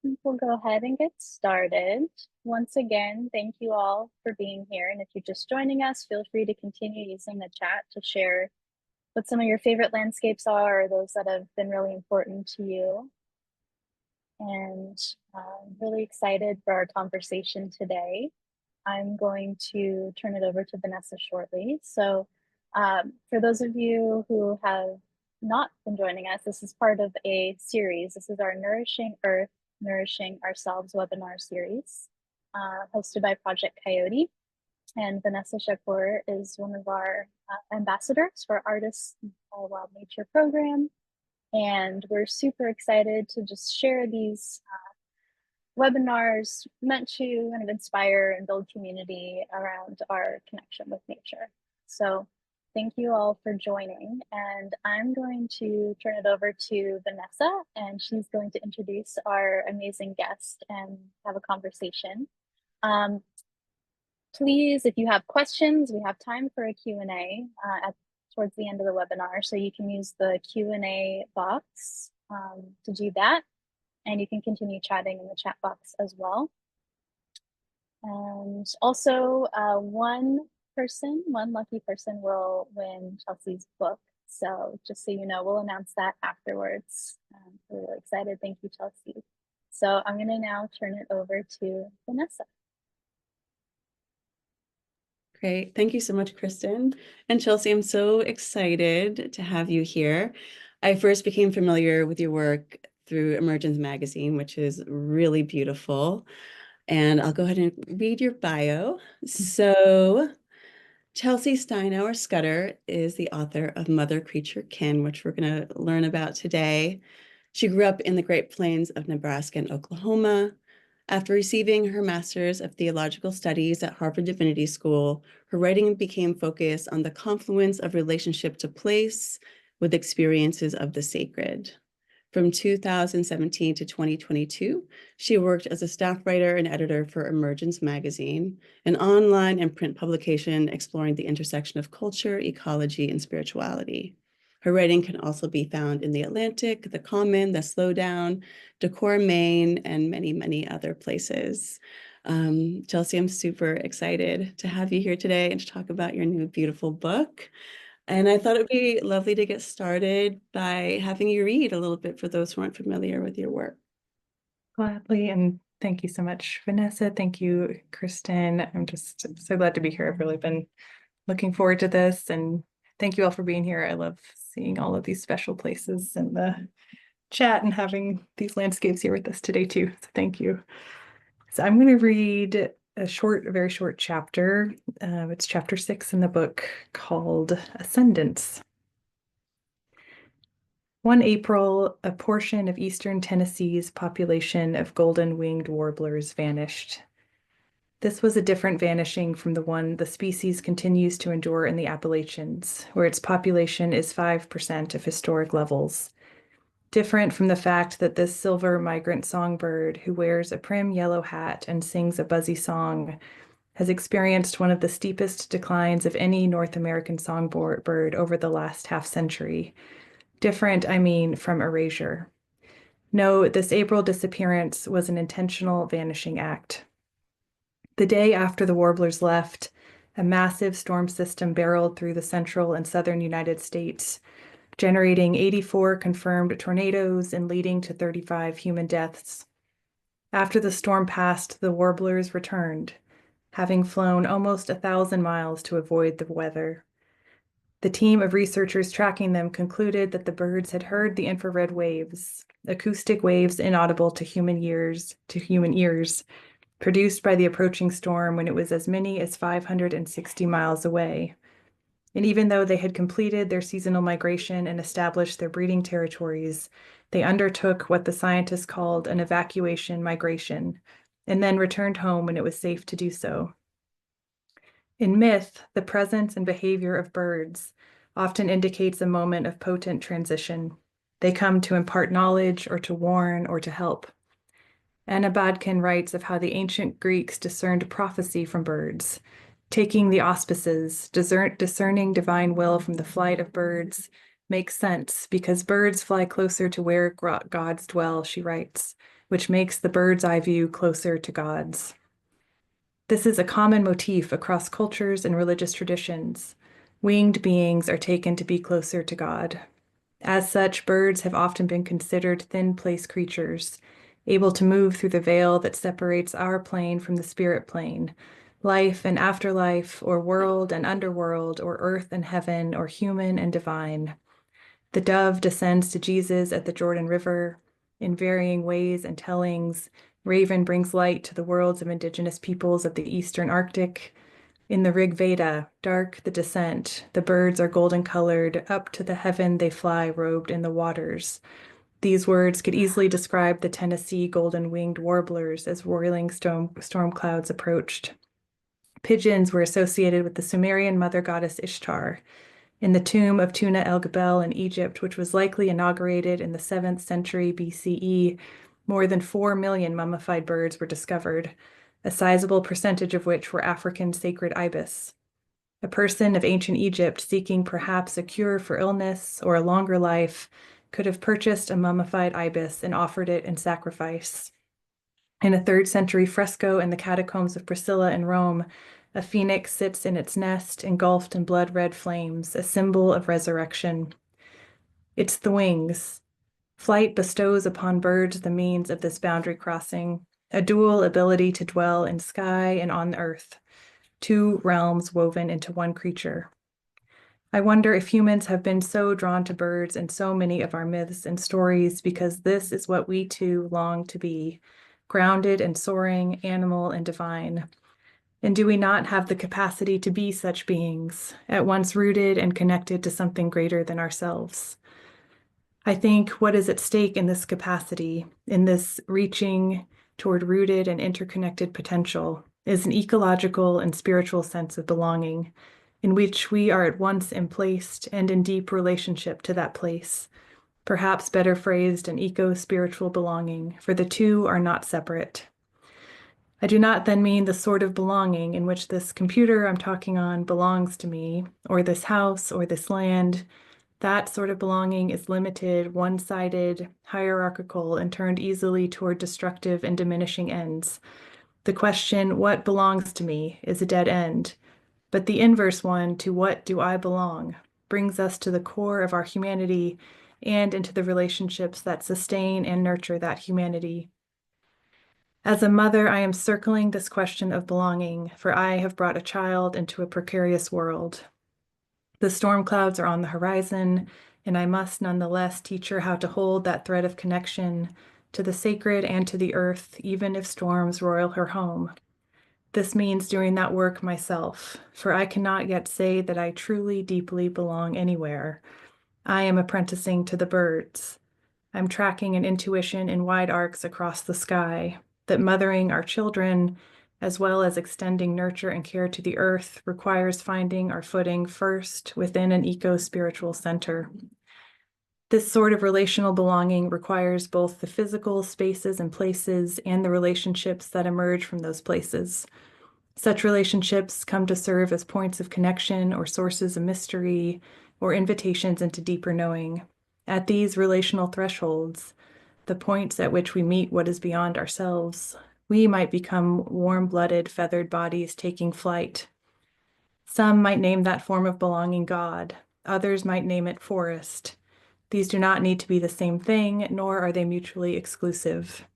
think we'll go ahead and get started. Once again, thank you all for being here. And if you're just joining us, feel free to continue using the chat to share what some of your favorite landscapes are or those that have been really important to you. And I'm really excited for our conversation today. I'm going to turn it over to Vanessa shortly. So for those of you who have not been joining us, this is part of a series. This is our Nourishing Earth, Nourishing Ourselves webinar series, hosted by Project Coyote. And Vanessa Chakour is one of our ambassadors for Artists Wild Nature program. And we're super excited to just share these webinars meant to kind of inspire and build community around our connection with nature. So thank you all for joining. And I'm going to turn it over to Vanessa, and she's going to introduce our amazing guest and have a conversation. Please, if you have questions, we have time for a Q&A towards the end of the webinar. So you can use the Q&A box to do that. And you can continue chatting in the chat box as well. And also one lucky person will win Chelsea's book. So just so you know, we'll announce that afterwards. We're really excited. Thank you, Chelsea. So I'm gonna now turn it over to Vanessa. Great. Thank you so much, Kristen. And Chelsea, I'm so excited to have you here. I first became familiar with your work through Emergence Magazine, which is really beautiful. And I'll go ahead and read your bio. So Chelsea Steinauer-Scudder is the author of Mother, Creature, Kin, which we're going to learn about today. She grew up in the Great Plains of Nebraska and Oklahoma. After receiving her Master's of Theological Studies at Harvard Divinity School, her writing became focused on the confluence of relationship to place with experiences of the sacred. From 2017 to 2022, she worked as a staff writer and editor for Emergence Magazine, an online and print publication exploring the intersection of culture, ecology, and spirituality. Her writing can also be found in The Atlantic, The Common, The Slowdown, Decor, Maine, and many, many other places. Chelsea, I'm super excited to have you here today and to talk about your new beautiful book. And I thought it would be lovely to get started by having you read a little bit for those who aren't familiar with your work. Gladly, and thank you so much, Vanessa. Thank you, Kristen. I'm just so glad to be here. I've really been looking forward to this, and thank you all for being here. I love seeing all of these special places in the chat and having these landscapes here with us today too. So thank you. So I'm going to read a very short chapter. It's chapter 6 in the book called Ascendance. One April, a portion of eastern Tennessee's population of golden-winged warblers vanished. This was a different vanishing from the one the species continues to endure in the Appalachians, where its population is 5% of historic levels. Different from the fact that this silver migrant songbird, who wears a prim yellow hat and sings a buzzy song, has experienced one of the steepest declines of any North American songbird over the last half-century. Different, I mean, from erasure. No, this April disappearance was an intentional vanishing act. The day after the warblers left, a massive storm system barreled through the central and southern United States, generating 84 confirmed tornadoes and leading to 35 human deaths. After the storm passed, the warblers returned, having flown almost 1,000 miles to avoid the weather. The team of researchers tracking them concluded that the birds had heard the infrared waves, acoustic waves inaudible to human ears, produced by the approaching storm when it was as many as 560 miles away. And even though they had completed their seasonal migration and established their breeding territories, they undertook what the scientists called an evacuation migration, and then returned home when it was safe to do so. In myth, the presence and behavior of birds often indicates a moment of potent transition. They come to impart knowledge or to warn or to help. Anna Bodkin writes of how the ancient Greeks discerned prophecy from birds, taking the auspices, discerning divine will from the flight of birds makes sense because birds fly closer to where gods dwell, she writes, which makes the bird's eye view closer to God's. This is a common motif across cultures and religious traditions. Winged beings are taken to be closer to God. As such, birds have often been considered thin place creatures, able to move through the veil that separates our plane from the spirit plane, life and afterlife, or world and underworld, or earth and heaven, or human and divine. The dove descends to Jesus at the Jordan River. In varying ways and tellings, raven brings light to the worlds of indigenous peoples of the Eastern Arctic. In the Rig Veda, dark the descent, the birds are golden colored, up to the heaven they fly robed in the waters. These words could easily describe the Tennessee golden-winged warblers as roiling storm clouds approached. Pigeons were associated with the Sumerian mother goddess Ishtar. In the tomb of Tuna el-Gebel in Egypt, which was likely inaugurated in the 7th century BCE, more than 4 million mummified birds were discovered, a sizable percentage of which were African sacred ibis. A person of ancient Egypt seeking perhaps a cure for illness or a longer life could have purchased a mummified ibis and offered it in sacrifice. In a 3rd century fresco in the catacombs of Priscilla in Rome, a phoenix sits in its nest, engulfed in blood-red flames, a symbol of resurrection. It's the wings. Flight bestows upon birds the means of this boundary crossing, a dual ability to dwell in sky and on earth, 2 realms woven into one creature. I wonder if humans have been so drawn to birds in so many of our myths and stories because this is what we too long to be, grounded and soaring, animal and divine. And do we not have the capacity to be such beings, at once rooted and connected to something greater than ourselves? I think what is at stake in this capacity, in this reaching toward rooted and interconnected potential, is an ecological and spiritual sense of belonging, in which we are at once emplaced and in deep relationship to that place, perhaps better phrased an eco-spiritual belonging, for the two are not separate. I do not then mean the sort of belonging in which this computer I'm talking on belongs to me, or this house, or this land. That sort of belonging is limited, one-sided, hierarchical, and turned easily toward destructive and diminishing ends. The question, what belongs to me, is a dead end. But the inverse one, to what do I belong, brings us to the core of our humanity and into the relationships that sustain and nurture that humanity. As a mother, I am circling this question of belonging, for I have brought a child into a precarious world. The storm clouds are on the horizon, and I must nonetheless teach her how to hold that thread of connection to the sacred and to the earth, even if storms roil her home. This means doing that work myself, for I cannot yet say that I truly, deeply belong anywhere. I am apprenticing to the birds. I'm tracking an intuition in wide arcs across the sky, that mothering our children, as well as extending nurture and care to the earth, requires finding our footing first within an eco-spiritual center. This sort of relational belonging requires both the physical spaces and places and the relationships that emerge from those places. Such relationships come to serve as points of connection or sources of mystery or invitations into deeper knowing. At these relational thresholds, the points at which we meet what is beyond ourselves, we might become warm-blooded, feathered bodies taking flight. Some might name that form of belonging God. Others might name it forest. These do not need to be the same thing, nor are they mutually exclusive.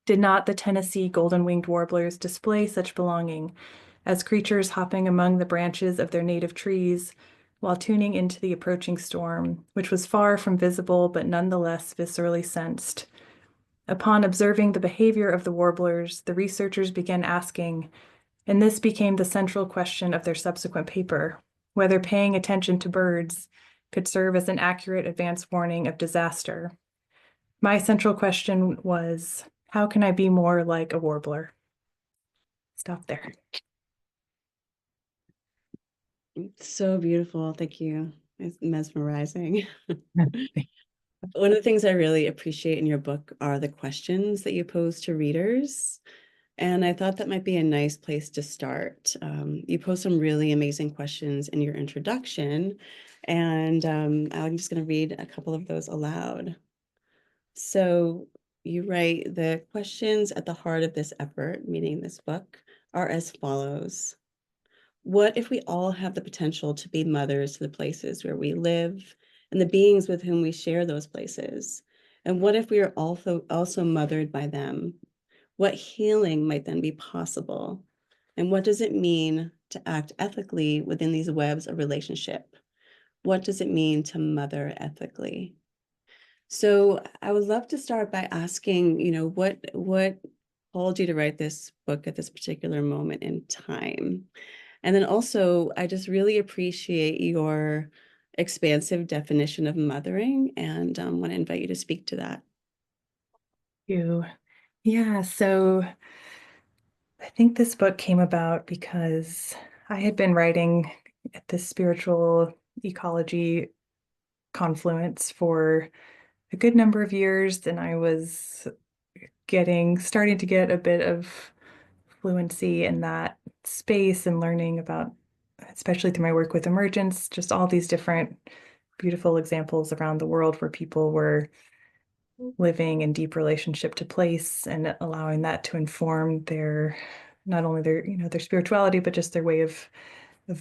Did not the Tennessee golden-winged warblers display such belonging as creatures hopping among the branches of their native trees while tuning into the approaching storm, which was far from visible but nonetheless viscerally sensed? Upon observing the behavior of the warblers, the researchers began asking, and this became the central question of their subsequent paper, whether paying attention to birds could serve as an accurate advance warning of disaster. My central question was, how can I be more like a warbler? Stop there. So beautiful. Thank you. It's mesmerizing. One of the things I really appreciate in your book are the questions that you pose to readers. And I thought that might be a nice place to start. You pose some really amazing questions in your introduction, and I'm just going to read a couple of those aloud. So you write, the questions at the heart of this effort, meaning this book, are as follows. What if we all have the potential to be mothers to the places where we live and the beings with whom we share those places? And what if we are also mothered by them? What healing might then be possible? And what does it mean to act ethically within these webs of relationship? What does it mean to mother ethically? So I would love to start by asking, what called you to write this book at this particular moment in time? And then also, I just really appreciate your expansive definition of mothering and want to invite you to speak to that. You. Yeah, so I think this book came about because I had been writing at this spiritual ecology confluence for a good number of years, and I was starting to get a bit of fluency in that space and learning about, especially through my work with emergence, just all these different beautiful examples around the world where people were living in deep relationship to place and allowing that to inform not only their spirituality, but just their way of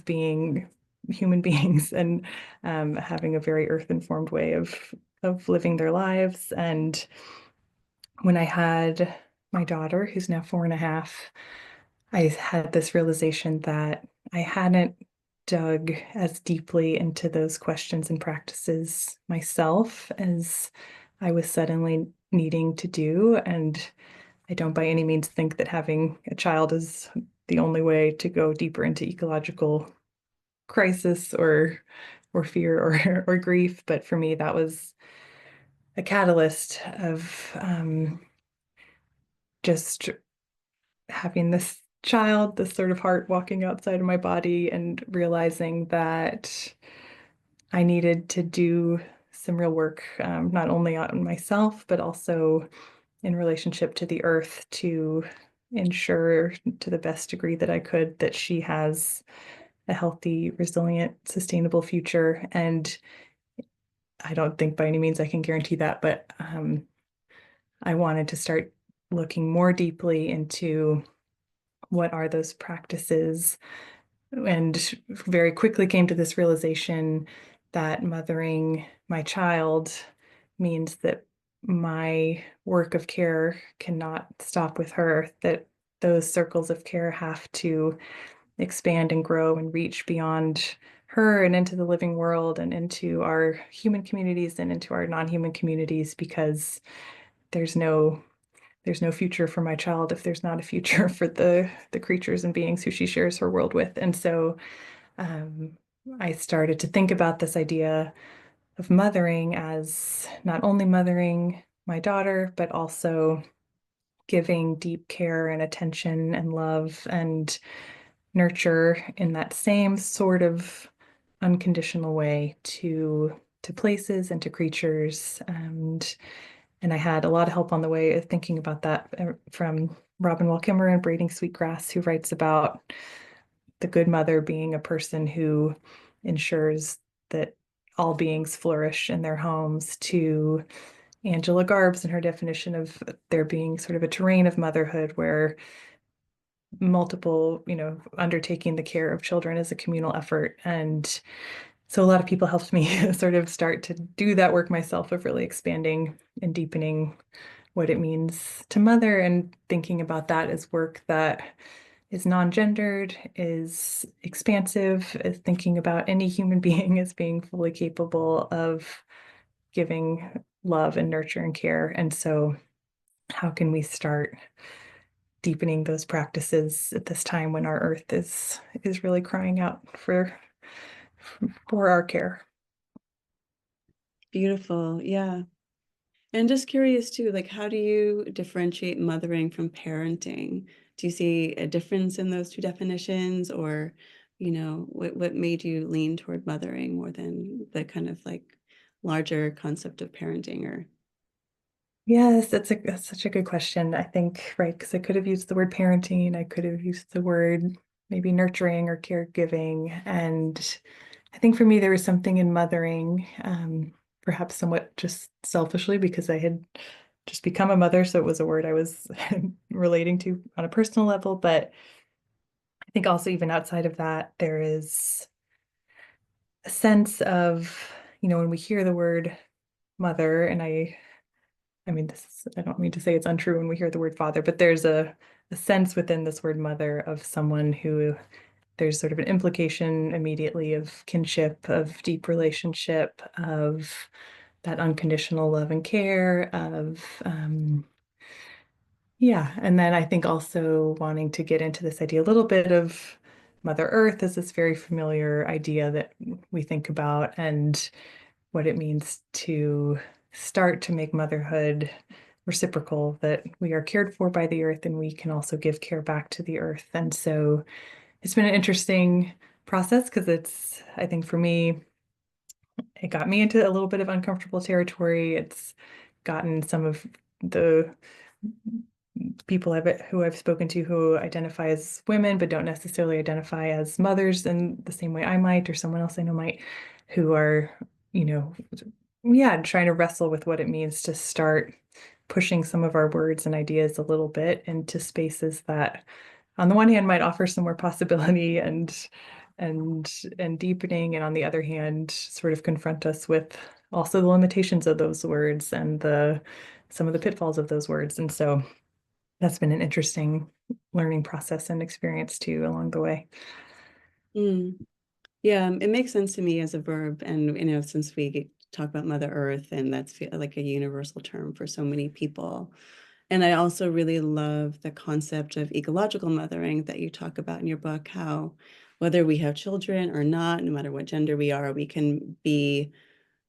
being human beings, and having a very earth informed way of living their lives. And when I had my daughter, who's now 4.5, I had this realization that I hadn't dug as deeply into those questions and practices myself as I was suddenly needing to do. And I don't by any means think that having a child is the only way to go deeper into ecological crisis or fear or grief. But for me, that was a catalyst of just having this child, this sort of heart walking outside of my body, and realizing that I needed to do some real work, not only on myself, but also in relationship to the earth, to ensure to the best degree that I could that she has a healthy, resilient, sustainable future. And I don't think by any means I can guarantee that, but I wanted to start looking more deeply into what are those practices, and very quickly came to this realization that mothering my child means that my work of care cannot stop with her, that those circles of care have to expand and grow and reach beyond her and into the living world and into our human communities and into our non-human communities, because there's no future for my child if there's not a future for the creatures and beings who she shares her world with. And so I started to think about this idea of mothering as not only mothering my daughter, but also giving deep care and attention and love and nurture in that same sort of unconditional way to places and to creatures. And I had a lot of help on the way of thinking about that from Robin Wall Kimmerer and Braiding Sweetgrass, who writes about the good mother being a person who ensures that all beings flourish in their homes, to Angela Garbs and her definition of there being sort of a terrain of motherhood where multiple, undertaking the care of children is a communal effort. And so a lot of people helped me sort of start to do that work myself of really expanding and deepening what it means to mother, and thinking about that as work that is non-gendered, is expansive, is thinking about any human being as being fully capable of giving love and nurture and care. And so how can we start deepening those practices at this time when our earth is really crying out for our care? Beautiful. Yeah. And just curious too, like, how do you differentiate mothering from parenting? Do you see a difference in those two definitions, or, what made you lean toward mothering more than the kind of like larger concept of parenting? Or Yes, that's such a good question. I think, right, because I could have used the word parenting, I could have used the word maybe nurturing or caregiving. And I think for me, there was something in mothering, perhaps somewhat just selfishly, because I had just become a mother. So it was a word I was relating to on a personal level. But I think also even outside of that, there is a sense of, when we hear the word mother, and I mean, I don't mean to say it's untrue when we hear the word father, but there's a sense within this word mother of someone who there's sort of an implication immediately of kinship, of deep relationship, of that unconditional love and care, of, yeah. And then I think also wanting to get into this idea a little bit of Mother Earth is this very familiar idea that we think about, and what it means to start to make motherhood reciprocal, that we are cared for by the earth and we can also give care back to the earth. And so it's been an interesting process because I think for me, it got me into a little bit of uncomfortable territory. It's gotten some of the people who I've spoken to who identify as women but don't necessarily identify as mothers in the same way I might, or someone else I know might, who are, trying to wrestle with what it means to start pushing some of our words and ideas a little bit into spaces that on the one hand might offer some more possibility and deepening, and on the other hand sort of confront us with also the limitations of those words and some of the pitfalls of those words. And so that's been an interesting learning process and experience too along the way. Yeah, it makes sense to me as a verb. And, since we talk about Mother Earth, and that's like a universal term for so many people. And I also really love the concept of ecological mothering that you talk about in your book, how whether we have children or not, no matter what gender we are, we can be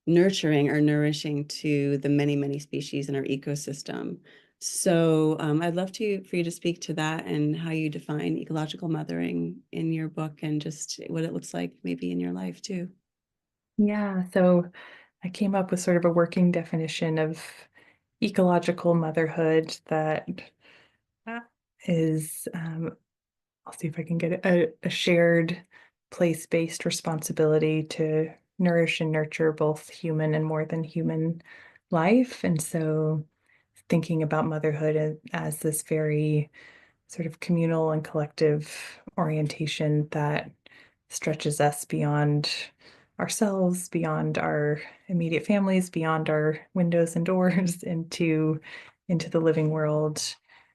nurturing or nourishing to the many, many species in our ecosystem. So I'd love for you to speak to that and how you define ecological mothering in your book, and just what it looks like maybe in your life too. Yeah, so I came up with sort of a working definition of ecological motherhood that is, I'll see if I can get a shared place-based responsibility to nourish and nurture both human and more than human life. And so thinking about motherhood as this very sort of communal and collective orientation that stretches us beyond ourselves, beyond our immediate families, beyond our windows and doors into the living world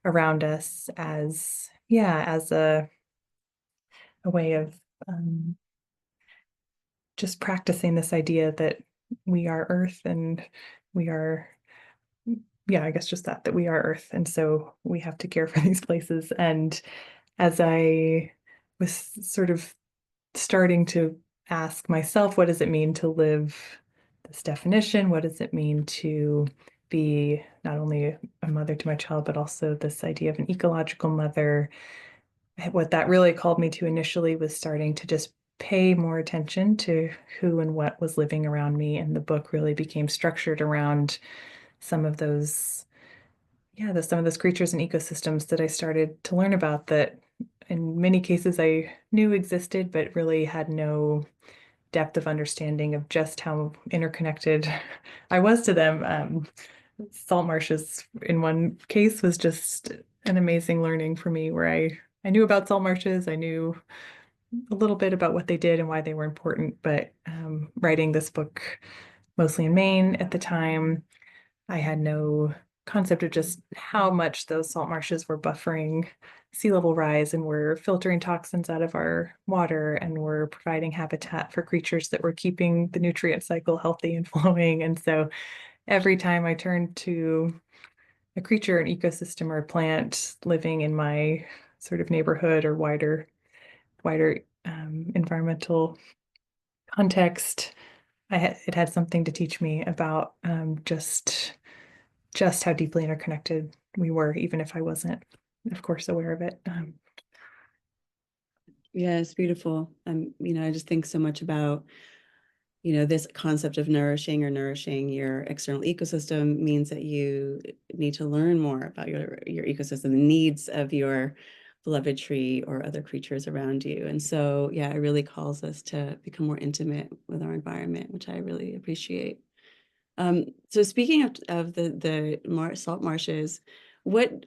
around us, as a way of just practicing this idea that we are earth, and we are, I guess just that we are earth, and so we have to care for these places. And as I was sort of starting to ask myself, what does it mean to live this definition? What does it mean to be not only a mother to my child, but also this idea of an ecological mother? What that really called me to initially was starting to just pay more attention to who and what was living around me. And the book really became structured around some of those, some of those creatures and ecosystems that I started to learn about, that in many cases I knew existed, but really had no depth of understanding of just how interconnected I was to them. Salt marshes in one case was just an amazing learning for me, where I knew about salt marshes. I knew a little bit about what they did and why they were important, but writing this book mostly in Maine at the time, I had no concept of just how much those salt marshes were buffering sea level rise, and were filtering toxins out of our water, and were providing habitat for creatures that were keeping the nutrient cycle healthy and flowing. And so every time I turned to a creature, an ecosystem, or a plant living in my sort of neighborhood or wider environmental context, it had something to teach me about just how deeply interconnected we were, even if I wasn't, of course, aware of it. Yeah, it's beautiful. I just think so much about, this concept of nourishing your external ecosystem means that you need to learn more about your ecosystem, the needs of your beloved tree or other creatures around you. And so, yeah, it really calls us to become more intimate with our environment, which I really appreciate. So speaking of the salt marshes, what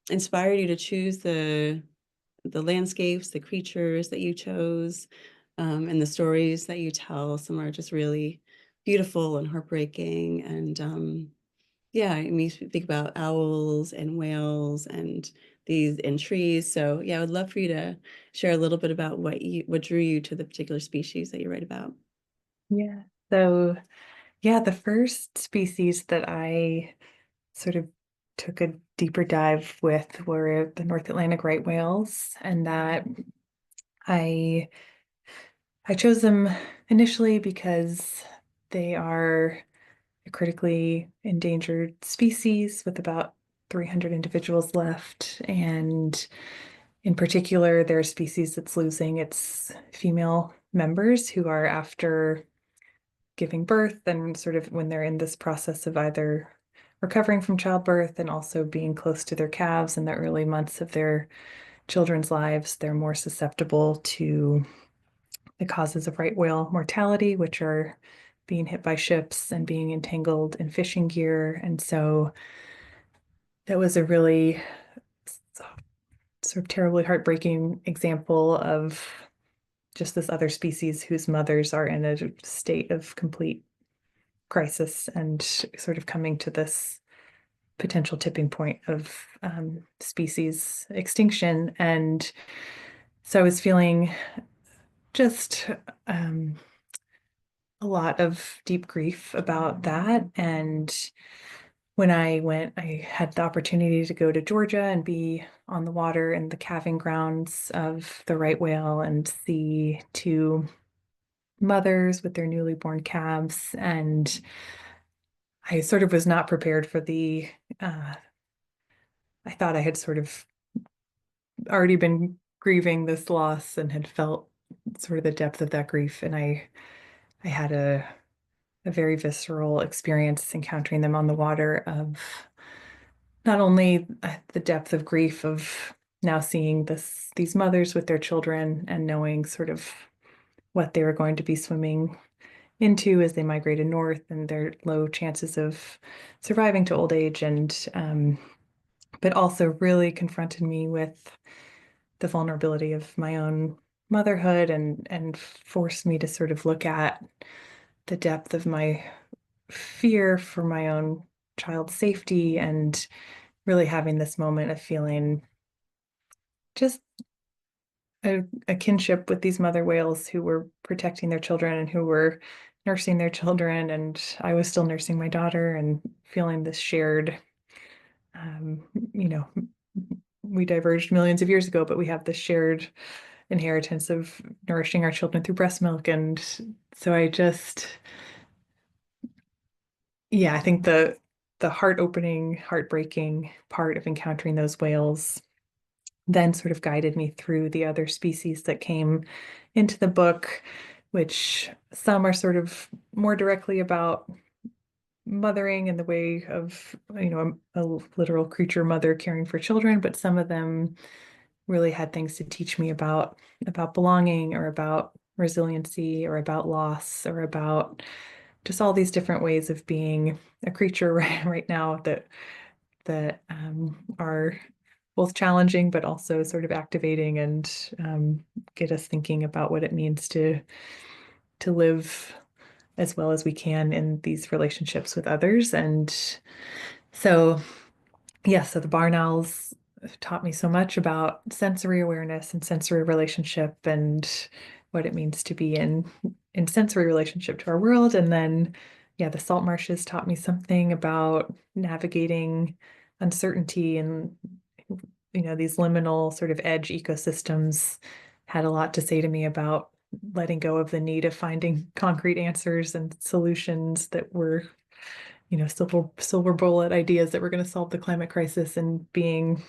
inspired you to choose the landscapes, the creatures that you chose, and the stories that you tell? Some are just really beautiful and heartbreaking, and yeah, it makes me think about owls and whales and trees. So yeah, I would love for you to share a little bit about what drew you to the particular species that you write about. Yeah. So, yeah, the first species that I sort of took a deeper dive with were the North Atlantic right whales, and that I I chose them initially because they are a critically endangered species with about 300 individuals left, and in particular, they're a species that's losing its female members who are after giving birth and sort of when they're in this process of either recovering from childbirth and also being close to their calves in the early months of their children's lives, they're more susceptible to the causes of right whale mortality, which are being hit by ships and being entangled in fishing gear. And so that was a really sort of terribly heartbreaking example of just this other species whose mothers are in a state of complete crisis and sort of coming to this potential tipping point of species extinction. And so I was feeling just a lot of deep grief about that. And when I went, I had the opportunity to go to Georgia and be on the water in the calving grounds of the right whale and see two mothers with their newly born calves. And I sort of was not prepared for I thought I had sort of already been grieving this loss and had felt sort of the depth of that grief. And I had a very visceral experience encountering them on the water of not only the depth of grief of now seeing these mothers with their children and knowing sort of what they were going to be swimming into as they migrated north and their low chances of surviving to old age, and but also really confronted me with the vulnerability of my own motherhood and forced me to sort of look at the depth of my fear for my own child's safety, and really having this moment of feeling just a kinship with these mother whales who were protecting their children and who were nursing their children, and I was still nursing my daughter, and feeling this shared, um, you know, we diverged millions of years ago, but we have this shared inheritance of nourishing our children through breast milk. And so I just, yeah, I think the heart-opening, heartbreaking part of encountering those whales then sort of guided me through the other species that came into the book, which some are sort of more directly about mothering in the way of, a literal creature mother caring for children, but some of them really had things to teach me about belonging or about resiliency or about loss or about just all these different ways of being a creature right now that are both challenging but also sort of activating and get us thinking about what it means to live as well as we can in these relationships with others. And so, yeah, so the barn owls taught me so much about sensory awareness and sensory relationship and what it means to be in sensory relationship to our world. And then, yeah, the salt marshes taught me something about navigating uncertainty and, these liminal sort of edge ecosystems had a lot to say to me about letting go of the need of finding concrete answers and solutions that were, silver bullet ideas that were going to solve the climate crisis, and being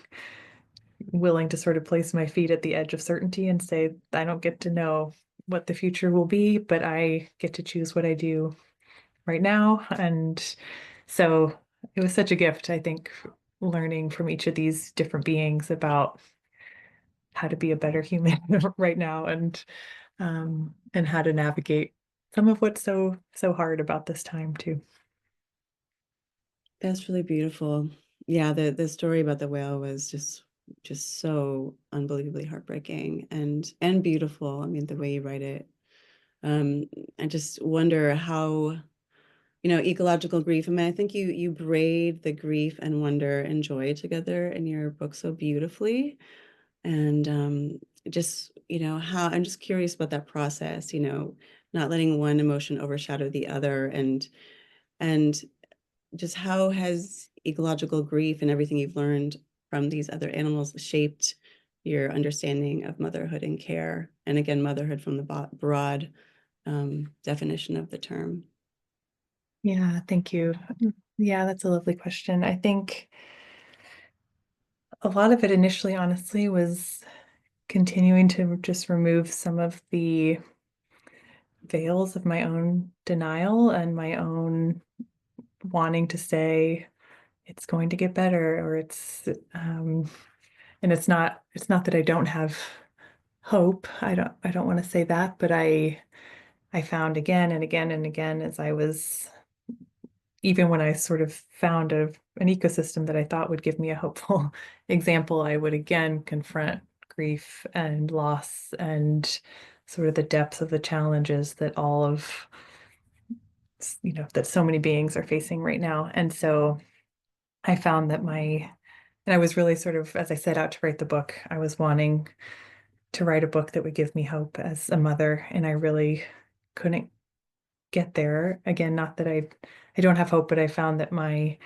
willing to sort of place my feet at the edge of certainty and say, I don't get to know what the future will be, but I get to choose what I do right now. And so it was such a gift, I think, learning from each of these different beings about how to be a better human right now, and how to navigate some of what's so hard about this time too. That's really beautiful. Yeah, the story about the whale was just so unbelievably heartbreaking and beautiful. I mean, the way you write it. I just wonder how, ecological grief. I mean, I think you braid the grief and wonder and joy together in your book so beautifully. And just, how I'm just curious about that process, not letting one emotion overshadow the other, and just how has ecological grief and everything you've learned from these other animals shaped your understanding of motherhood and care? And again, motherhood from the broad definition of the term. Yeah, thank you. Yeah, that's a lovely question. I think a lot of it initially, honestly, was continuing to just remove some of the veils of my own denial and my own wanting to say it's going to get better, or and it's not that I don't have hope. I don't want to say that, but I found again and again and again, as I was, even when I sort of found an ecosystem that I thought would give me a hopeful example, I would again confront grief and loss and sort of the depth of the challenges that all of, that so many beings are facing right now. And so I found that and I was really sort of, as I set out to write the book, I was wanting to write a book that would give me hope as a mother, and I really couldn't get there. Again, not that I don't have hope, but I found that my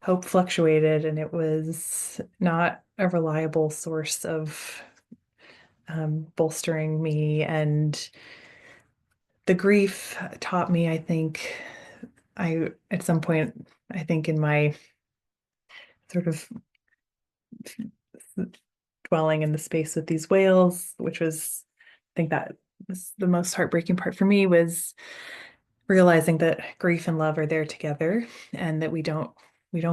hope fluctuated, and it was not a reliable source of bolstering me. And the grief taught me, I think, at some point, I think in my sort of dwelling in the space with these whales, which was, I think that was the most heartbreaking part for me, was realizing that grief and love are there together, and that we don't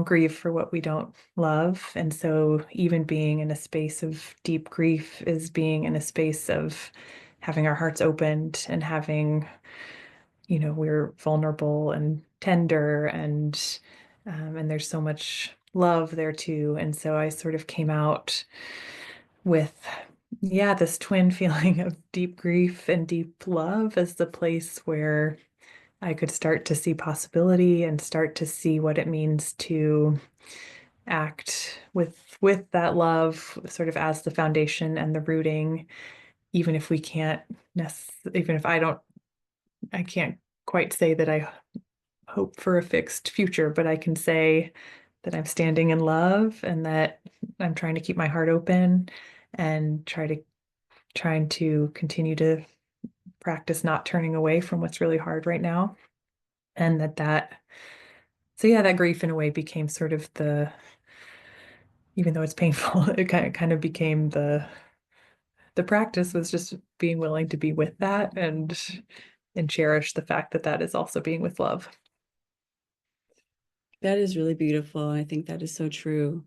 grieve for what we don't love. And so even being in a space of deep grief is being in a space of having our hearts opened and having, we're vulnerable and tender, and there's so much love there too. And so I sort of came out with, yeah, this twin feeling of deep grief and deep love as the place where I could start to see possibility and start to see what it means to act with that love sort of as the foundation and the rooting, even if we can't even if I can't quite say that I hope for a fixed future, but I can say that I'm standing in love, and that I'm trying to keep my heart open and trying to continue to practice not turning away from what's really hard right now. And so yeah, that grief in a way became sort of even though it's painful, it kind of became the practice was just being willing to be with that, and cherish the fact that that is also being with love. That is really beautiful. I think that is so true.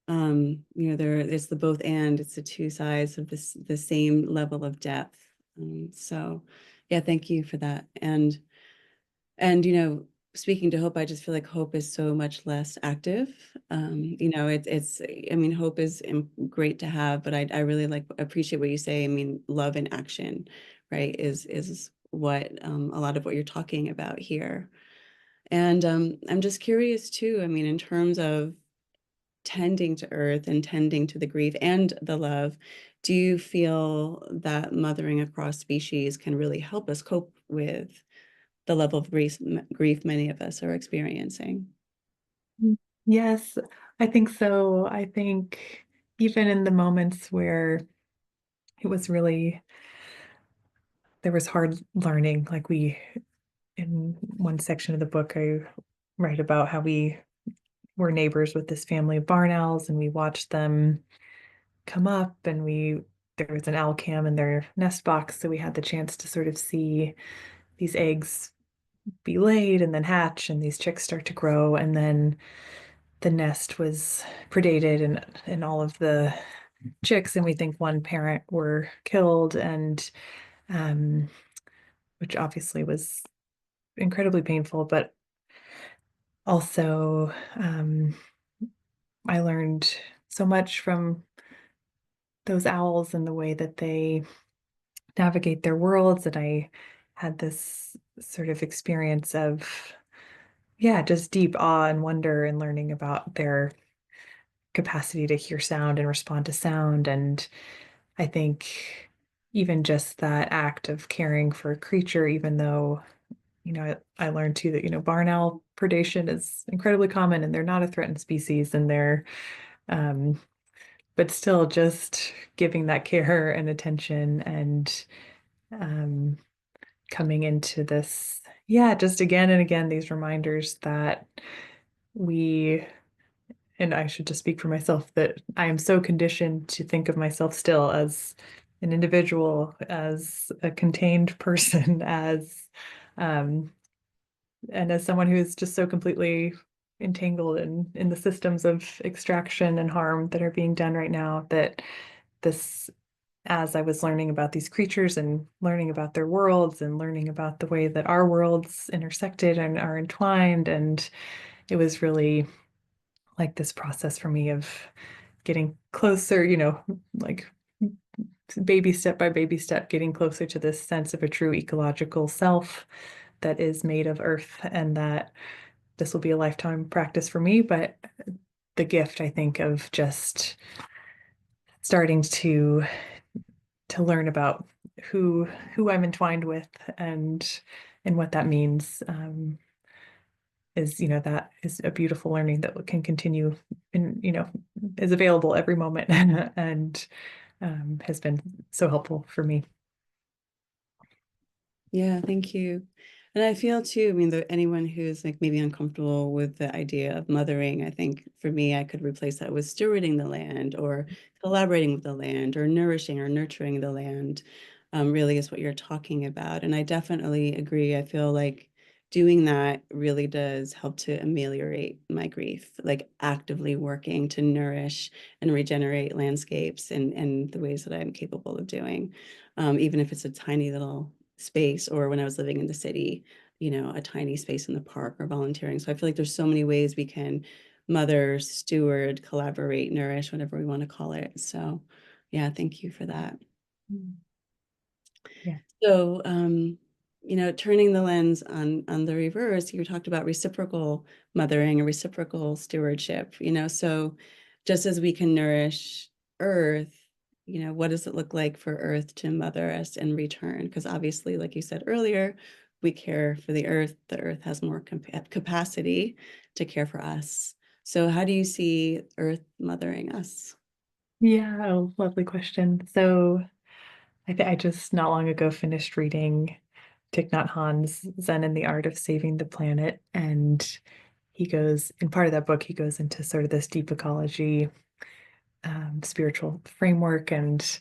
It's the both and, it's the two sides of the same level of depth. So yeah, thank you for that. And speaking to hope, I just feel like hope is so much less active. I mean, hope is great to have, but I really appreciate what you say. I mean, love in action, right, is what a lot of what you're talking about here. And I'm just curious too, I mean, in terms of tending to earth and tending to the grief and the love, do you feel that mothering across species can really help us cope with the level of grief many of us are experiencing? Yes, I think so. I think even in the moments where it was really, there was hard learning, like in one section of the book, I write about how we were neighbors with this family of barn owls, and we watched them come up, and there was an owl cam in their nest box, so we had the chance to sort of see these eggs be laid and then hatch, and these chicks start to grow, and then the nest was predated, and all of the chicks, and we think one parent, were killed. And um which obviously was incredibly painful, but also I learned so much from those owls and the way that they navigate their worlds. And I had this sort of experience of, yeah, just deep awe and wonder and learning about their capacity to hear sound and respond to sound. And I think even just that act of caring for a creature, even though, I learned too that, barn owl predation is incredibly common and they're not a threatened species and um, but still just giving that care and attention and coming into this, yeah, just again and again, these reminders that we, and I should just speak for myself, that I am so conditioned to think of myself still as an individual, as a contained person, um, and as someone who's just so completely entangled in the systems of extraction and harm that are being done right now, that this, as I was learning about these creatures and learning about their worlds and learning about the way that our worlds intersected and are entwined, and it was really like this process for me of getting closer, like baby step by baby step, getting closer to this sense of a true ecological self that is made of earth, and that this will be a lifetime practice for me. But the gift, I think, of just starting to learn about who I'm entwined with and what that means, is, that is a beautiful learning that can continue and, is available every moment and has been so helpful for me. Yeah, thank you. And I feel too, I mean, anyone who's like maybe uncomfortable with the idea of mothering, I think for me, I could replace that with stewarding the land or collaborating with the land or nourishing or nurturing the land, really is what you're talking about. And I definitely agree. I feel like doing that really does help to ameliorate my grief, like actively working to nourish and regenerate landscapes and the ways that I'm capable of doing, even if it's a tiny little space, or when I was living in the city, a tiny space in the park or volunteering. So I feel like there's so many ways we can mother, steward, collaborate, nourish, whatever we want to call it. So yeah, thank you for that. Yeah. So, turning the lens on the reverse, you talked about reciprocal mothering or reciprocal stewardship, so just as we can nourish Earth, what does it look like for Earth to mother us in return? Because obviously, like you said earlier, we care for the Earth has more capacity to care for us. So how do you see Earth mothering us? Yeah, oh, lovely question. So I just not long ago finished reading Thich Nhat Hanh's Zen and the Art of Saving the Planet. And he goes, in part of that book, he goes into sort of this deep ecology, spiritual framework, and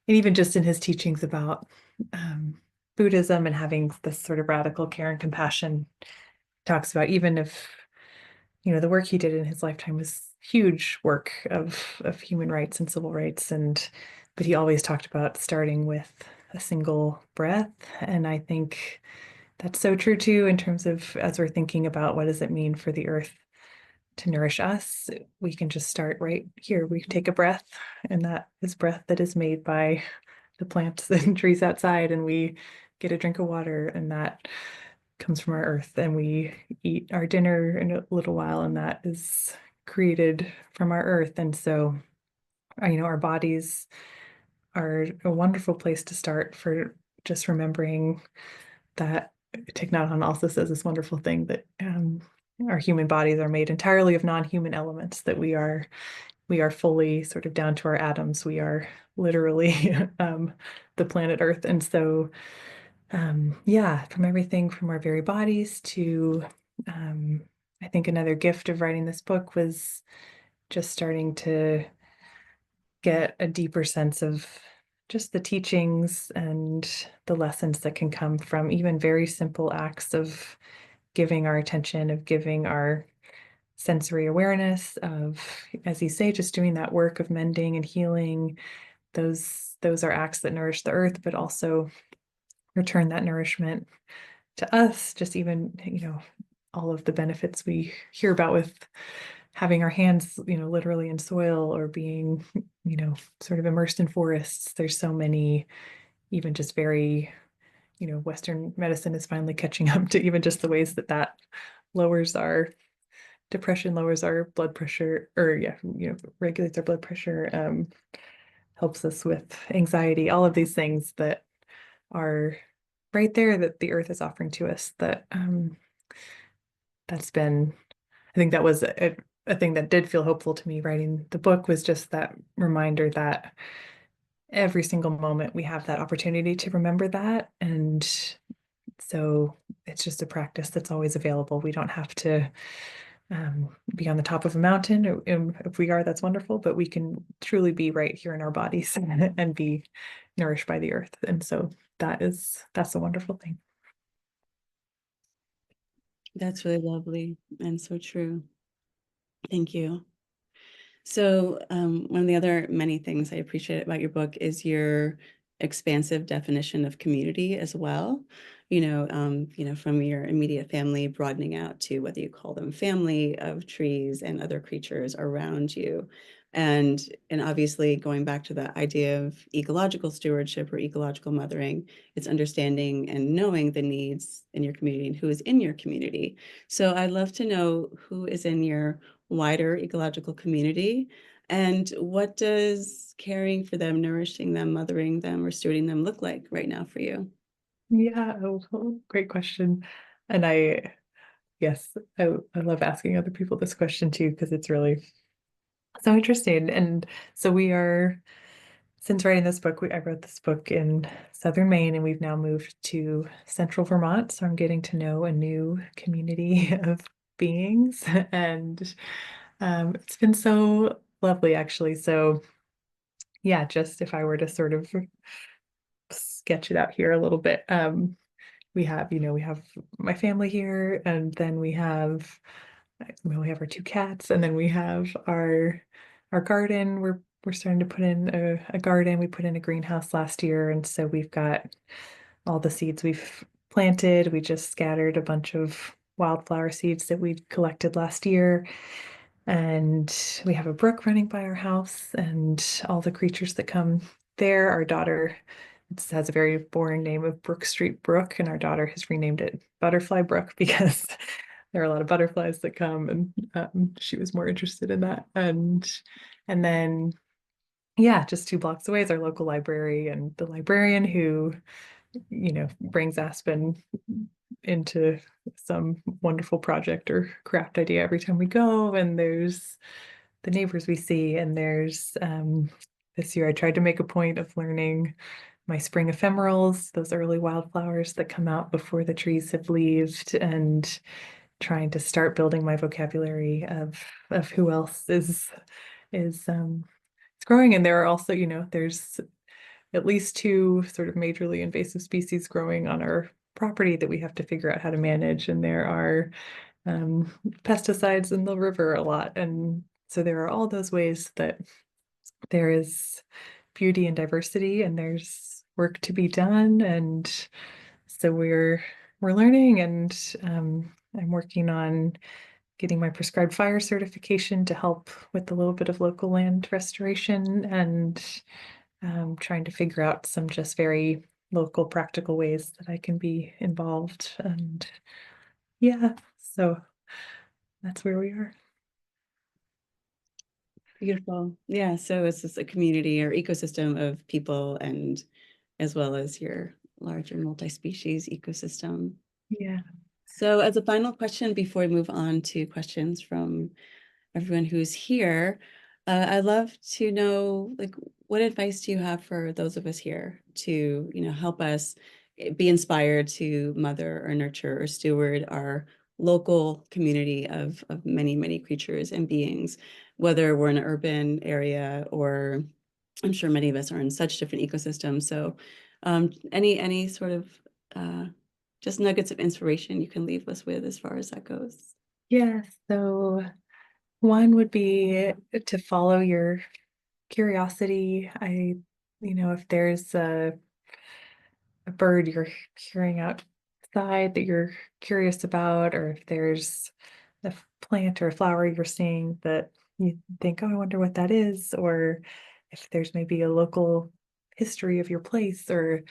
even just in his teachings about Buddhism and having this sort of radical care and compassion, talks about, even if, the work he did in his lifetime was huge work of human rights and civil rights, but he always talked about starting with a single breath. And I think that's so true too, in terms of, as we're thinking about what does it mean for the earth to nourish us, we can just start right here. We take a breath, and that is breath that is made by the plants and trees outside, and we get a drink of water, and that comes from our earth, and we eat our dinner in a little while, and that is created from our earth. And so, our bodies are a wonderful place to start for just remembering that. Thich Nhat Hanh also says this wonderful thing that our human bodies are made entirely of non-human elements, that we are fully sort of down to our atoms. We are literally the planet Earth. And so, yeah, from everything from our very bodies to, I think another gift of writing this book was just starting to get a deeper sense of just the teachings and the lessons that can come from even very simple acts of giving our attention, of giving our sensory awareness, of, as you say, just doing that work of mending and healing. Those are acts that nourish the earth, but also return that nourishment to us, just even, all of the benefits we hear about with having our hands, literally in soil or being, sort of immersed in forests. There's so many, even just very, Western medicine is finally catching up to even just the ways that lowers our depression, lowers our blood pressure, or regulates our blood pressure, helps us with anxiety, all of these things that are right there that the earth is offering to us. That's been, I think that was a thing that did feel hopeful to me writing the book, was just that reminder that every single moment we have that opportunity to remember that. And so it's just a practice that's always available. We don't have to be on the top of a mountain. If we are, that's wonderful, but we can truly be right here in our bodies and be nourished by the earth. And so that's a wonderful thing. That's really lovely and so true. Thank you. So one of the other many things I appreciate about your book is your expansive definition of community as well. From your immediate family broadening out to whether you call them family of trees and other creatures around you. And obviously going back to the idea of ecological stewardship or ecological mothering, it's understanding and knowing the needs in your community and who is in your community. So I'd love to know who is in your wider ecological community, and what does caring for them, nourishing them, mothering them, or stewarding them look like right now for you? Yeah, great question. And yes, I love asking other people this question too, because it's really so interesting. And so since writing this book, I wrote this book in southern Maine, and we've now moved to central Vermont. So I'm getting to know a new community of beings, and it's been so lovely, actually. So yeah, just if I were to sort of sketch it out here a little bit, we have my family here, and then we have our two cats, and then we have our garden. We're starting to put in a garden. We put in a greenhouse last year, and so we've got all the seeds we've planted. We just scattered a bunch of wildflower seeds that we collected last year. And we have a brook running by our house, and all the creatures that come there. Our daughter, it has a very boring name of Brook Street Brook, and our daughter has renamed it Butterfly Brook because there are a lot of butterflies that come, and she was more interested in that. And then, yeah, just 2 blocks away is our local library, and the librarian who, brings Aspen into some wonderful project or craft idea every time we go. And there's the neighbors we see, and there's this year I tried to make a point of learning my spring ephemerals, those early wildflowers that come out before the trees have leaved, and trying to start building my vocabulary of who else is it's growing. And there are also, there's at least 2 sort of majorly invasive species growing on our property that we have to figure out how to manage. And there are pesticides in the river a lot. And so there are all those ways that there is beauty and diversity, and there's work to be done. And so we're learning, and I'm working on getting my prescribed fire certification to help with a little bit of local land restoration, and trying to figure out some just very local practical ways that I can be involved. And yeah, so that's where we are. Beautiful. Yeah. So it's just a community or ecosystem of people, and as well as your larger multi-species ecosystem. Yeah. So as a final question before we move on to questions from everyone who's here, I'd love to know, like, what advice do you have for those of us here to, help us be inspired to mother or nurture or steward our local community of many, many creatures and beings, whether we're in an urban area, or I'm sure many of us are in such different ecosystems. So any sort of just nuggets of inspiration you can leave us with as far as that goes? Yeah. So one would be to follow your curiosity. If there's a bird you're hearing outside that you're curious about, or if there's a plant or a flower you're seeing that you think, oh, I wonder what that is, or if there's maybe a local history of your place, or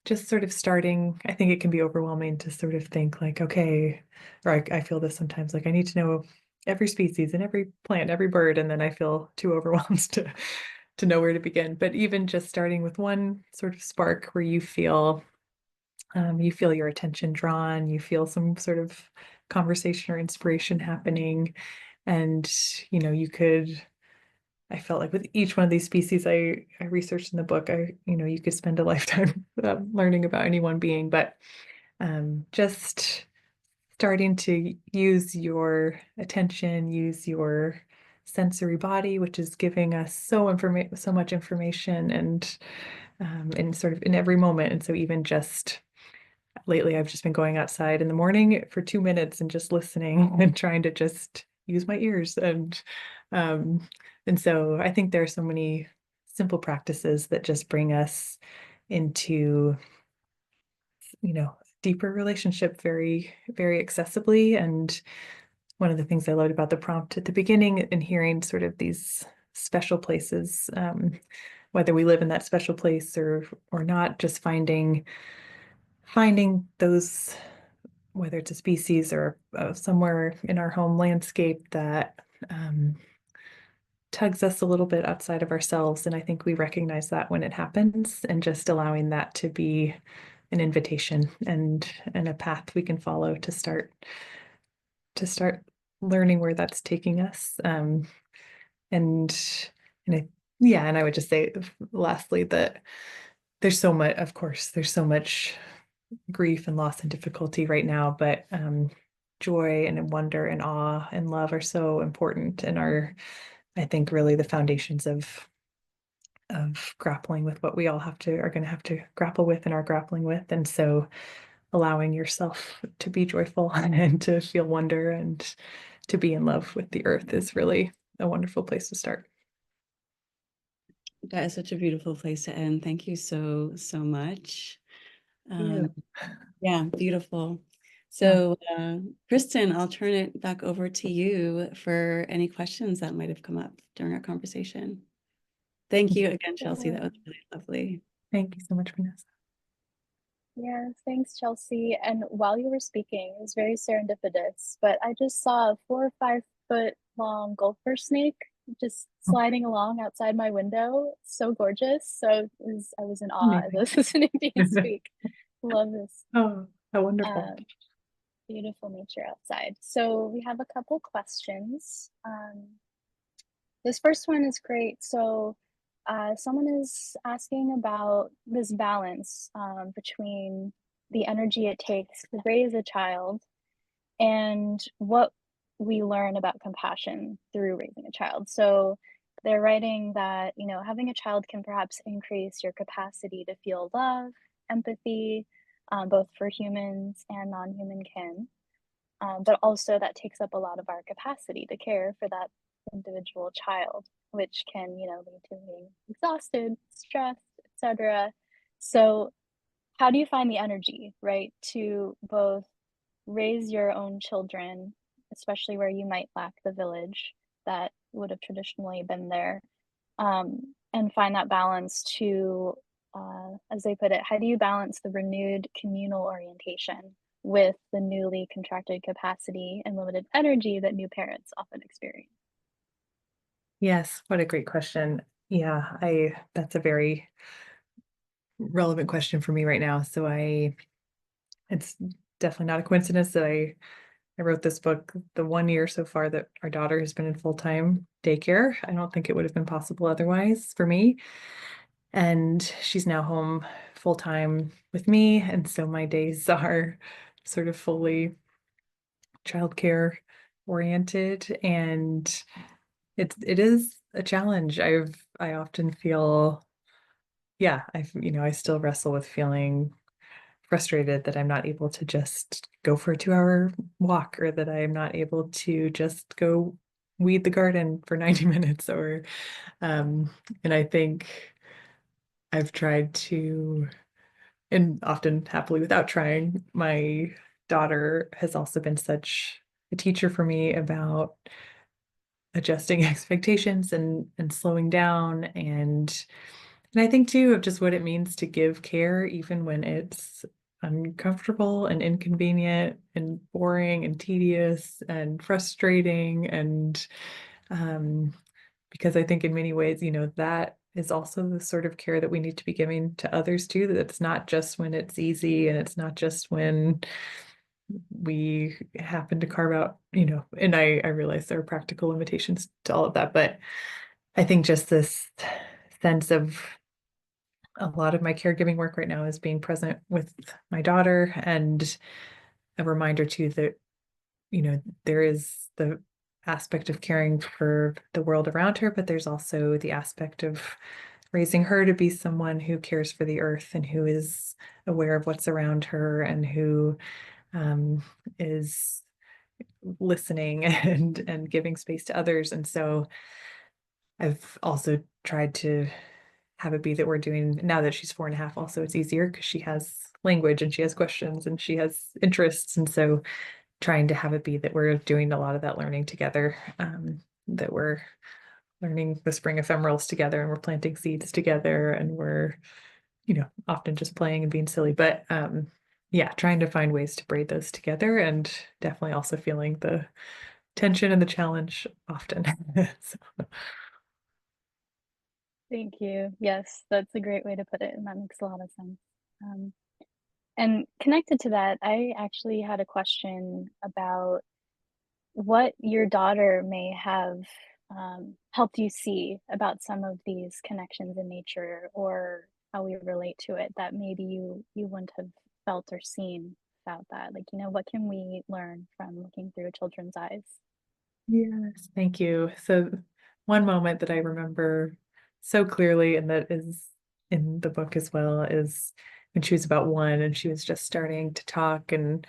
just sort of starting. I think it can be overwhelming to sort of think like, okay, or I feel this sometimes, like I need to know every species and every plant, every bird, and then I feel too overwhelmed to know where to begin. But even just starting with one sort of spark where you feel your attention drawn, you feel some sort of conversation or inspiration happening, and you could. I felt like with each one of these species I researched in the book, you could spend a lifetime learning about any one being, but just starting to use your attention, use your sensory body, which is giving us so much information and sort of in every moment. And so even just lately, I've just been going outside in the morning for 2 minutes and just listening and trying to just use my ears. And so I think there are so many simple practices that just bring us into, deeper relationship very, very accessibly. And one of the things I loved about the prompt at the beginning and hearing sort of these special places, whether we live in that special place or not, just finding those, whether it's a species or somewhere in our home landscape that tugs us a little bit outside of ourselves. And I think we recognize that when it happens, and just allowing that to be an invitation and a path we can follow to start learning where that's taking us. And and I would just say lastly that there's so much, of course, there's so much grief and loss and difficulty right now, but joy and wonder and awe and love are so important and are, I think, really the foundations of grappling with what we all are going to have to grapple with and are grappling with. And so allowing yourself to be joyful and to feel wonder and to be in love with the earth is really a wonderful place to start. That is such a beautiful place to end. Thank you so, so much. Yeah, beautiful. So, Kristen, I'll turn it back over to you for any questions that might have come up during our conversation. Thank you again, Chelsea. That was really lovely. Thank you so much, Vanessa. Yes, thanks, Chelsea. And while you were speaking, it was very serendipitous, but I just saw a 4 or 5 foot long gopher snake just sliding along outside my window. So gorgeous. So I was in awe as I was listening to you speak. Love this. Oh, how wonderful. Beautiful nature outside. So we have a couple questions. This first one is great. So someone is asking about this balance between the energy it takes to raise a child and what we learn about compassion through raising a child. So they're writing that, having a child can perhaps increase your capacity to feel love, empathy, both for humans and non-human kin. But also that takes up a lot of our capacity to care for that individual child, which can, lead to being exhausted, stressed, etc. So how do you find the energy, right, to both raise your own children, especially where you might lack the village that would have traditionally been there, and find that balance to, as they put it, how do you balance the renewed communal orientation with the newly contracted capacity and limited energy that new parents often experience? Yes, what a great question. Yeah, that's a very relevant question for me right now. So it's definitely not a coincidence that I wrote this book the 1 year so far that our daughter has been in full-time daycare. I don't think it would have been possible otherwise for me. And she's now home full-time with me. And so my days are sort of fully childcare oriented. And it is a challenge. I often feel, I still wrestle with feeling frustrated that I'm not able to just go for a 2-hour walk, or that I'm not able to just go weed the garden for 90 minutes, and I think I've tried to and often happily without trying. My daughter has also been such a teacher for me about adjusting expectations and slowing down, and I think too of just what it means to give care even when it's uncomfortable and inconvenient and boring and tedious and frustrating, and because I think in many ways, that is also the sort of care that we need to be giving to others too, that it's not just when it's easy, and it's not just when we happen to carve out, and I realize there are practical limitations to all of that, but I think just this sense of a lot of my caregiving work right now is being present with my daughter, and a reminder too that, there is the aspect of caring for the world around her, but there's also the aspect of raising her to be someone who cares for the earth and who is aware of what's around her, and who is listening and giving space to others. And so I've also tried to have it be that we're doing, now that she's 4.5, also it's easier because she has language and she has questions and she has interests. And so trying to have it be that we're doing a lot of that learning together, that we're learning the spring ephemerals together, and we're planting seeds together, and we're, often just playing and being silly. But yeah, trying to find ways to braid those together, and definitely also feeling the tension and the challenge often. So, Thank you. Yes, that's a great way to put it, and that makes a lot of sense. Um, and connected to that, I actually had a question about what your daughter may have helped you see about some of these connections in nature, or how we relate to it, that maybe you wouldn't have felt or seen without that. Like, what can we learn from looking through children's eyes? yes, thank you. So one moment that I remember so clearly, and that is in the book as well, is when she was about 1 and she was just starting to talk, and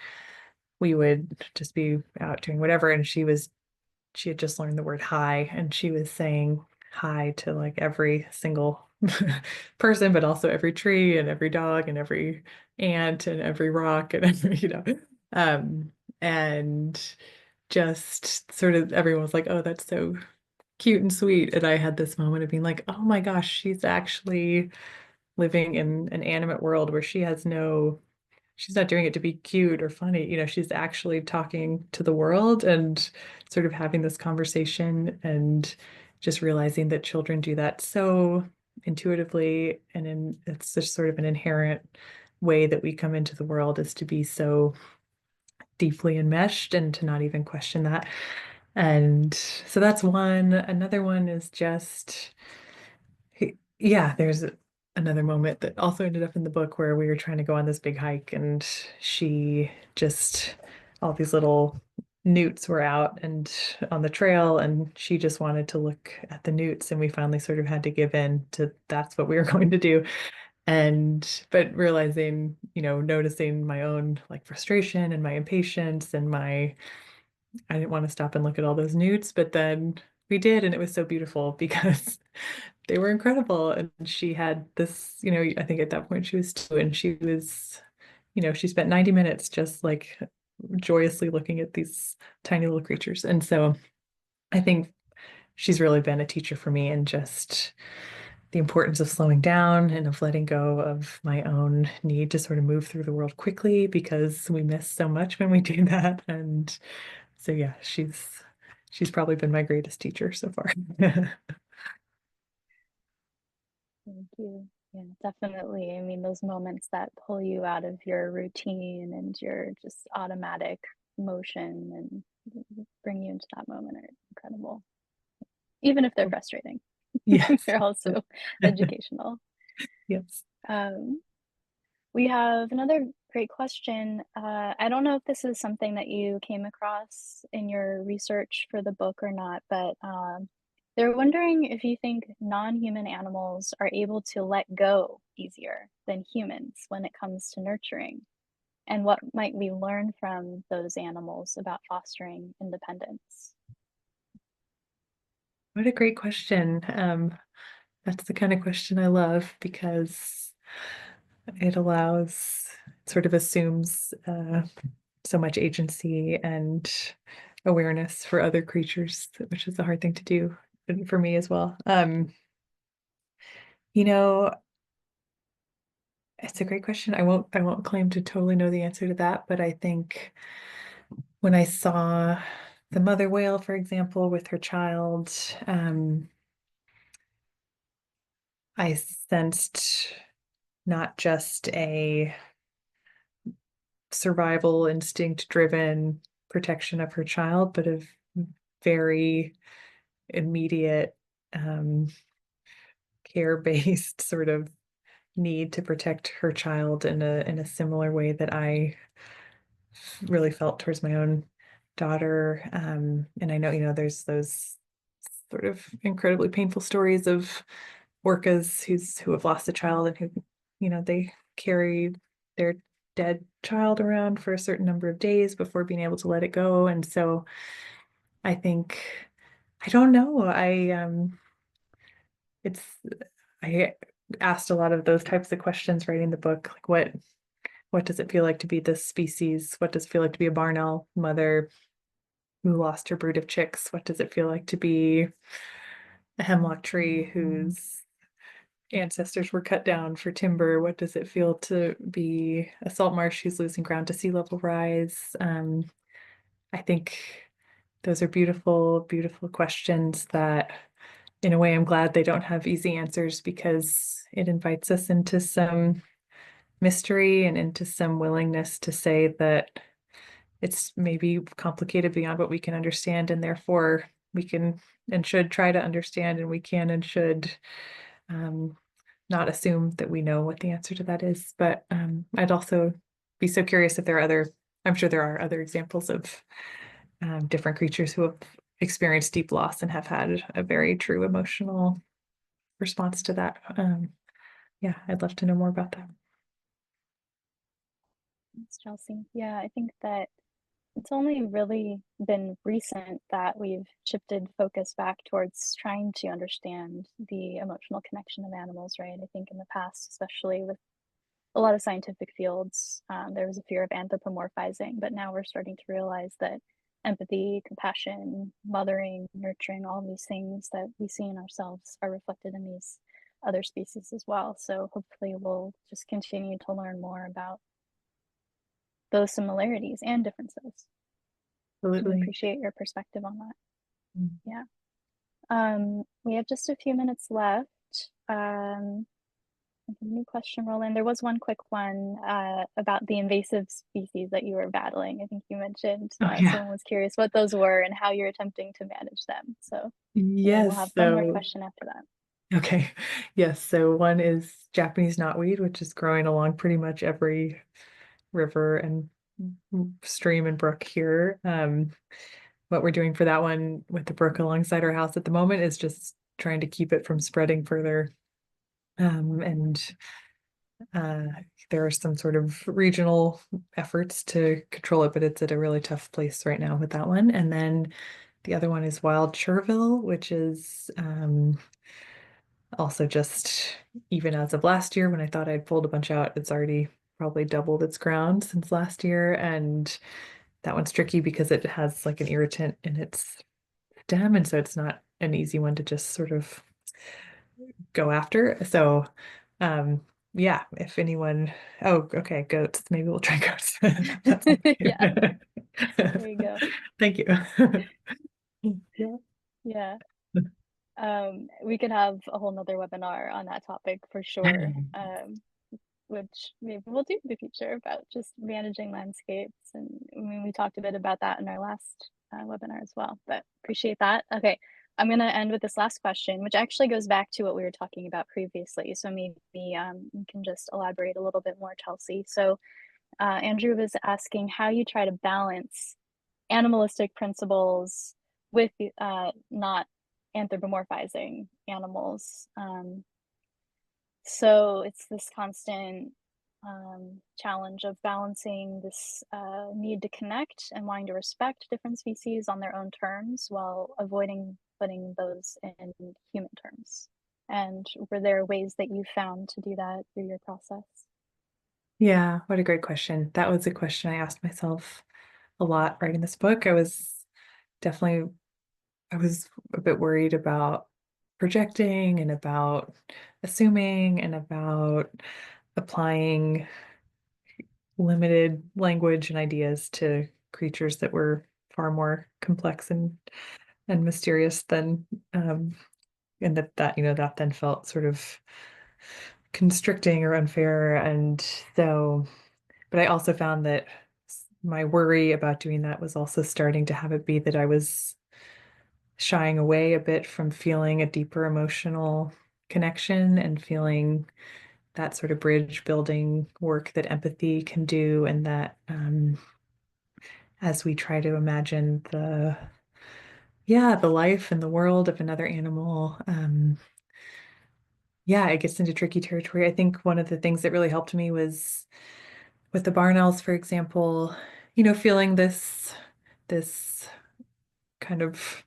we would just be out doing whatever, and she had just learned the word hi, and she was saying hi to like every single person, but also every tree and every dog and every ant and every rock and every, um, and just sort of everyone was like, oh, that's so cute and sweet. And I had this moment of being like, oh my gosh, she's actually living in an animate world where she's not doing it to be cute or funny. She's actually talking to the world and sort of having this conversation, and just realizing that children do that so intuitively. And it's just sort of an inherent way that we come into the world, is to be so deeply enmeshed and to not even question that. And so that's one. Another one is just, yeah, there's another moment that also ended up in the book where we were trying to go on this big hike, and she just, all these little newts were out and on the trail, and she just wanted to look at the newts, and we finally sort of had to give in to that's what we were going to do. But realizing, noticing my own like frustration and my impatience and I didn't want to stop and look at all those newts, but then we did, and it was so beautiful because they were incredible. And she had this, I think at that point she was 2, and she was, she spent 90 minutes just like joyously looking at these tiny little creatures. And so I think she's really been a teacher for me, and just the importance of slowing down and of letting go of my own need to sort of move through the world quickly, because we miss so much when we do that. And so yeah, she's probably been my greatest teacher so far. Thank you. Yeah, definitely. I mean, those moments that pull you out of your routine and your just automatic motion and bring you into that moment are incredible, even if they're frustrating. Yes. They're also educational. Yes. Um, we have another great question. I don't know if this is something that you came across in your research for the book or not, but they're wondering if you think non-human animals are able to let go easier than humans when it comes to nurturing, and what might we learn from those animals about fostering independence? What a great question. That's the kind of question I love, because it allows, sort of assumes so much agency and awareness for other creatures, which is a hard thing to do for me as well. You know, it's a great question. I won't claim to totally know the answer to that, but I think when I saw the mother whale, for example, with her child, I sensed not just a survival instinct driven protection of her child, but a very immediate care-based sort of need to protect her child in a similar way that I really felt towards my own daughter. And I know, there's those sort of incredibly painful stories of orcas who have lost a child and who, they carry their dead child around for a certain number of days before being able to let it go. And so I think, I don't know, it's I asked a lot of those types of questions writing the book, like what does it feel like to be this species? What does it feel like to be a barn owl mother who lost her brood of chicks? What does it feel like to be a hemlock tree whose ancestors were cut down for timber? What does it feel to be a salt marsh who's losing ground to sea level rise? I think those are beautiful, beautiful questions that, in a way, I'm glad they don't have easy answers, because it invites us into some mystery and into some willingness to say that it's maybe complicated beyond what we can understand, and therefore we can and should try to understand, and we can and should not assume that we know what the answer to that is. But I'd also be so curious if there are I'm sure there are other examples of different creatures who have experienced deep loss and have had a very true emotional response to that. Yeah, I'd love to know more about that. Thanks, Chelsea. Yeah, I think that it's only really been recent that we've shifted focus back towards trying to understand the emotional connection of animals, right? I think in the past, especially with a lot of scientific fields, there was a fear of anthropomorphizing, but now we're starting to realize that empathy, compassion, mothering, nurturing, all these things that we see in ourselves are reflected in these other species as well. So hopefully we'll just continue to learn more about those similarities and differences. I Absolutely. appreciate your perspective on that. Mm. Yeah. We have just a few minutes left. A new question roll in. There was one quick one about the invasive species that you were battling. I think you mentioned Yeah. someone was curious what those were and how you're attempting to manage them. So we'll Yes. have one more question after that. Okay. Yes. So one is Japanese knotweed, which is growing along pretty much every river and stream and brook here. What we're doing for that one with the brook alongside our house at the moment is just trying to keep it from spreading further. And there are some sort of regional efforts to control it, but it's at a really tough place right now with that one. And then the other one is wild chervil, which is also just, even as of last year, when I thought I'd pulled a bunch out, it's already probably doubled its ground since last year. And that one's tricky because it has like an irritant in its stem, and so it's not an easy one to just sort of go after. So yeah, if anyone, oh, okay, goats, maybe we'll try goats. Yeah, there you go. Thank you. Yeah. Yeah. We could have a whole nother webinar on that topic for sure. Which maybe we'll do in the future about just managing landscapes. And I mean, we talked a bit about that in our last webinar as well, but appreciate that. Okay, I'm going to end with this last question, which actually goes back to what we were talking about previously. So maybe you can just elaborate a little bit more, Chelsea. So Andrew was asking how you try to balance animalistic principles with not anthropomorphizing animals. So it's this constant challenge of balancing this need to connect and wanting to respect different species on their own terms while avoiding putting those in human terms. And were there ways that you found to do that through your process? Yeah, what a great question. That was a question I asked myself a lot writing this book. Definitely, I was a bit worried about projecting and about assuming and about applying limited language and ideas to creatures that were far more complex and mysterious than and that then felt sort of constricting or unfair. And so, but I also found that my worry about doing that was also starting to have it be that I was shying away a bit from feeling a deeper emotional connection and feeling that sort of bridge building work that empathy can do, and that as we try to imagine the life and the world of another animal, it gets into tricky territory. I think one of the things that really helped me was with the barn owls, for example, feeling this kind of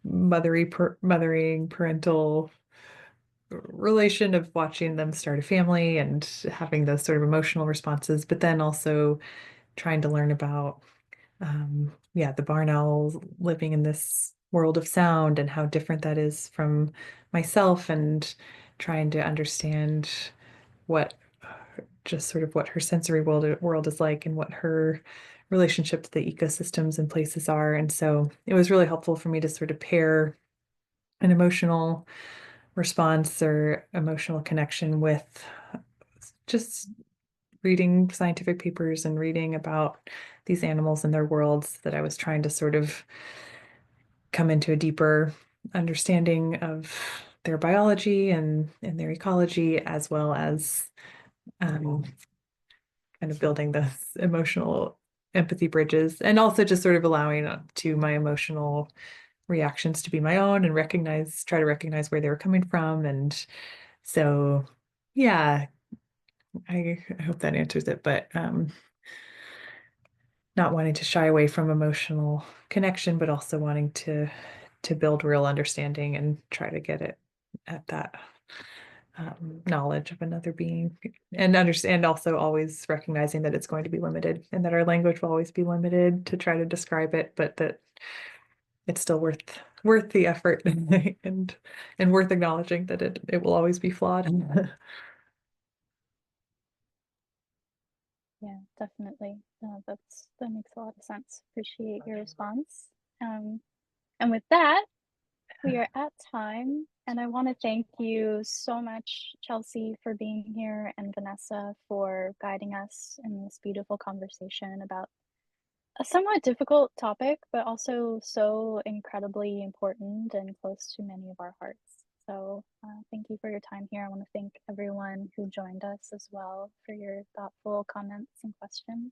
mothering parental relation of watching them start a family and having those sort of emotional responses, but then also trying to learn about the barn owls living in this world of sound and how different that is from myself, and trying to understand what just sort of what her sensory world is like and what her relationship to the ecosystems and places are. And so it was really helpful for me to sort of pair an emotional response or emotional connection with just reading scientific papers and reading about these animals and their worlds, that I was trying to sort of come into a deeper understanding of their biology and their ecology, as well as kind of building this emotional empathy bridges, and also just sort of allowing to my emotional reactions to be my own and try to recognize where they were coming from. And so, yeah, I hope that answers it, but not wanting to shy away from emotional connection, but also wanting to build real understanding and try to get it at that knowledge of another being, and understand, also always recognizing that it's going to be limited and that our language will always be limited to try to describe it, but that it's still worth the effort and worth acknowledging that it will always be flawed. Yeah, definitely. That makes a lot of sense. Appreciate your response. And with that, we are at time, and I want to thank you so much, Chelsea, for being here, and Vanessa for guiding us in this beautiful conversation about a somewhat difficult topic, but also so incredibly important and close to many of our hearts. So thank you for your time here. I want to thank everyone who joined us as well for your thoughtful comments and questions.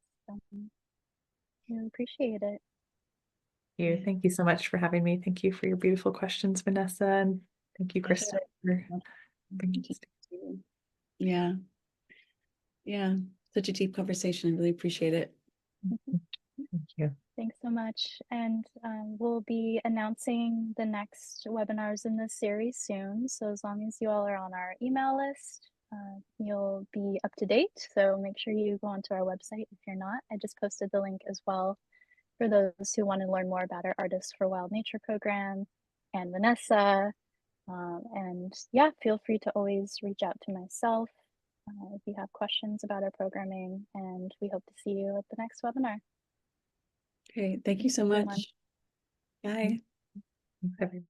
Really appreciate it. Thank you so much for having me. Thank you for your beautiful questions, Vanessa, and thank you, Kristen, for bringing this. Yeah. Yeah. Such a deep conversation. I really appreciate it. Thank you. Thanks so much. And we'll be announcing the next webinars in this series soon. So as long as you all are on our email list, you'll be up to date. So make sure you go onto our website if you're not. I just posted the link as well for those who want to learn more about our Artists for Wild Nature program and Vanessa. And yeah, feel free to always reach out to myself if you have questions about our programming. And we hope to see you at the next webinar. Okay. Thank you so much. Bye. Thanks, everyone.